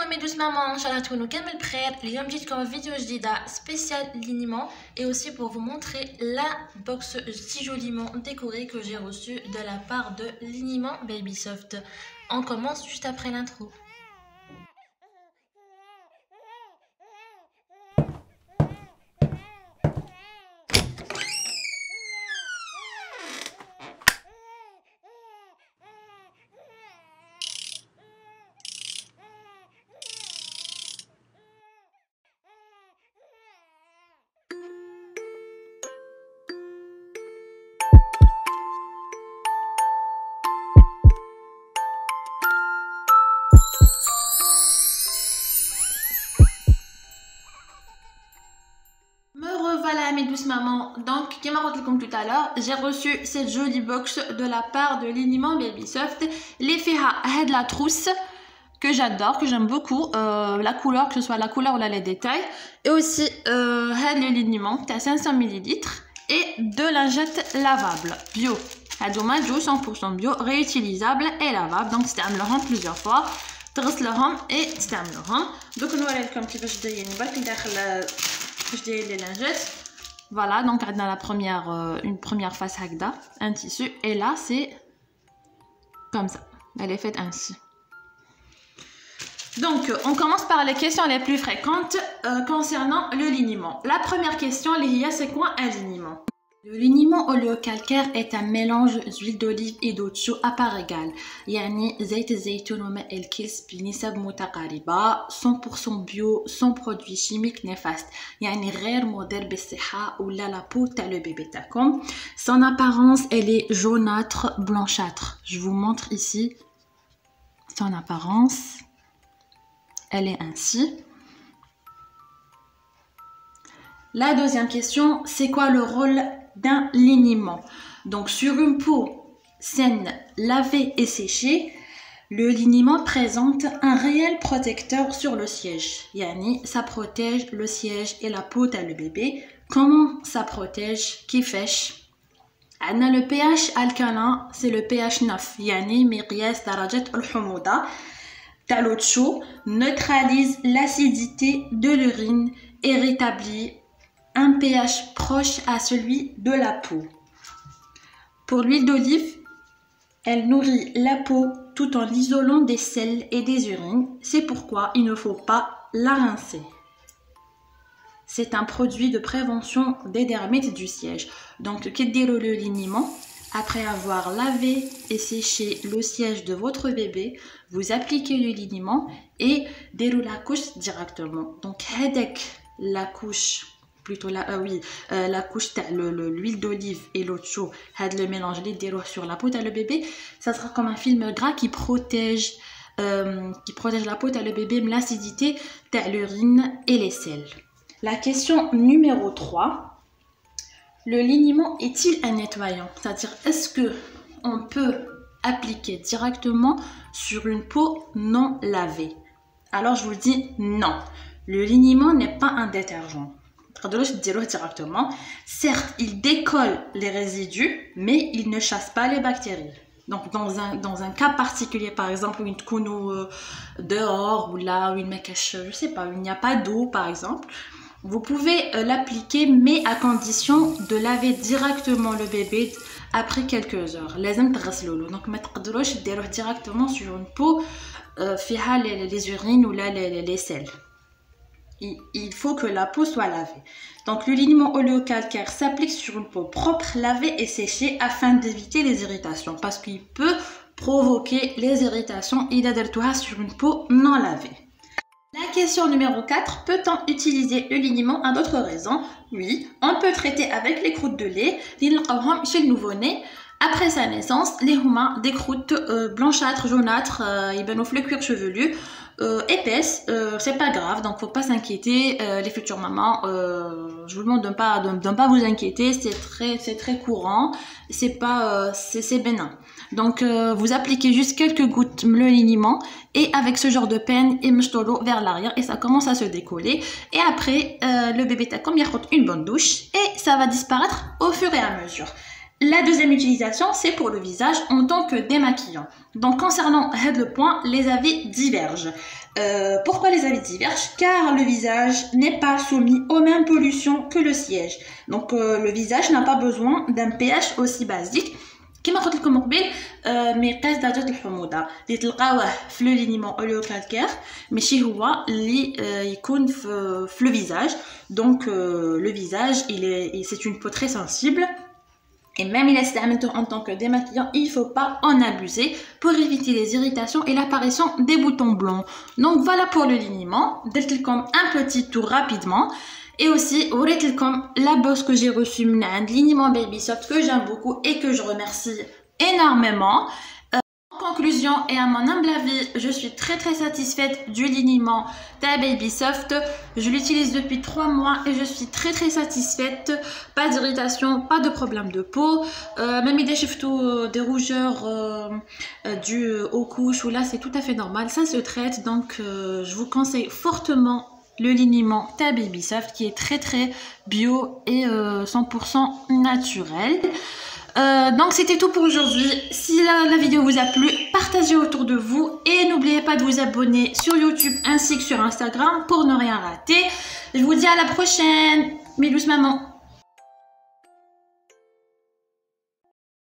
Hello mes douces mamans, Inch'Allah تكونوا كامل بخير. اليوم جيتكم فيديو جديدة spécial liniment et aussi pour vous montrer la box si joliment décorée que j'ai reçue de la part de Liniment Baby Soft. On commence juste après l'intro. Voilà mes douces mamans, donc comme tout à l'heure, j'ai reçu cette jolie box de la part de Liniment Baby Soft. Les Fiha had la trousse que j'adore, que j'aime beaucoup, la couleur, que ce soit la couleur ou les détails, et aussi had le liniment à 500 ml et deux lingettes lavables bio. Hadouma 100% bio, réutilisable et lavable, donc c'est un plusieurs fois. تغسلهم et تستعملوهم. Donc نوريلكم كيفاش دايرين برك داخل كيفاش دايرين لي لانجيت. Voilà, donc on a une première face hagda, un tissu, et là c'est comme ça, elle est faite ainsi. Donc on commence par les questions les plus fréquentes concernant le liniment. La première question, c'est quoi un liniment? Le liniment oléocalcaire est un mélange d'huile d'olive et d'eau de chaux à part égale. يعني زيت الزيتون وماء الكلس بنسب متقاربة 100% bio sans produits chimiques néfastes. يعني غير مضر بالصحة ولا la peau تاع le bébé تاعكم. Son apparence elle est jaunâtre blanchâtre. Je vous montre ici son apparence. Elle est ainsi. La deuxième question, c'est quoi le rôle d'un liniment? Donc sur une peau saine, lavée et séchée, le liniment présente un réel protecteur sur le siège. Yani, ça protège le siège et la peau de le bébé. Comment ça protège? Kifesh. On a le pH alcalin, c'est le pH 9. Yani, miqyas darajat al-humouda. L'eau de chaux neutralise l'acidité de l'urine et rétablit un pH proche à celui de la peau. Pour l'huile d'olive, elle nourrit la peau tout en l'isolant des sels et des urines. C'est pourquoi il ne faut pas la rincer. C'est un produit de prévention des dermites du siège. Donc, qu'est-ce le liniment? Après avoir lavé et séché le siège de votre bébé, vous appliquez le liniment et déroulez la couche directement. Donc, la couche, plutôt la couche l'huile d'olive et l'eau de chaux, le mélange les déroulés sur la peau de le bébé, ça sera comme un film gras qui protège la peau de le bébé, l'acidité de l'urine et les sels. La question numéro 3. Le liniment est-il un nettoyant? C'est-à-dire, est-ce que on peut appliquer directement sur une peau non lavée? Alors, je vous dis non. Le liniment n'est pas un détergent. Directement. Certes, il décolle les résidus, mais il ne chasse pas les bactéries. Donc, dans un cas particulier, par exemple, une kounou dehors ou là, ou une mekache, je sais pas, où il n'y a pas d'eau, par exemple. Vous pouvez l'appliquer, mais à condition de laver directement le bébé après quelques heures. Donc, mettre directement sur une peau, faire les urines ou les sels. Il faut que la peau soit lavée. Donc, le liniment oléocalcaire s'applique sur une peau propre, lavée et séchée afin d'éviter les irritations. Parce qu'il peut provoquer les irritations sur une peau non lavée. La question numéro 4, peut-on utiliser le liniment à d'autres raisons? Oui, on peut traiter avec les croûtes de lait, chez le nouveau-né, après sa naissance, les humains, des croûtes blanchâtres, jaunâtres, le cuir chevelu, épaisses, c'est pas grave, donc faut pas s'inquiéter, les futures mamans, je vous demande de ne pas vous inquiéter, c'est très courant, c'est bénin. Donc vous appliquez juste quelques gouttes le liniment et avec ce genre de peine et mchtolo vers l'arrière et ça commence à se décoller et après le bébé takom il une bonne douche et ça va disparaître au fur et à mesure. La deuxième utilisation, c'est pour le visage en tant que démaquillant. Donc, concernant le point, les avis divergent. Pourquoi les avis divergent? Car le visage n'est pas soumis aux mêmes pollutions que le siège. Donc, le visage n'a pas besoin d'un pH aussi basique. كما قلت لكم قبل مقياس درجة الحموضة اللي تلقاوه في لو لينيمون اوليو كالكير ماشي هو اللي يكون في لو فيزاج. Donc le visage c'est une peau très sensible. Et même il est amené en tant que démaquillant, il ne faut pas en abuser pour éviter les irritations et l'apparition des boutons blonds. Donc voilà pour le liniment. Dès comme un petit tour rapidement. Et aussi, comme la bosse que j'ai reçue de liniment Baby Soft que j'aime beaucoup et que je remercie énormément. En conclusion et à mon humble avis, je suis très satisfaite du liniment de Baby Soft. Je l'utilise depuis 3 mois et je suis très satisfaite. Pas d'irritation, pas de problème de peau. Même si j'ai des rougeurs dues aux couches, ou là c'est tout à fait normal, ça se traite. Donc je vous conseille fortement le liniment Baby Soft qui est très bio et 100% naturel. Donc c'était tout pour aujourd'hui. Si la vidéo vous a plu, partagez autour de vous et n'oubliez pas de vous abonner sur YouTube ainsi que sur Instagram pour ne rien rater. Je vous dis à la prochaine. Mes douces mamans.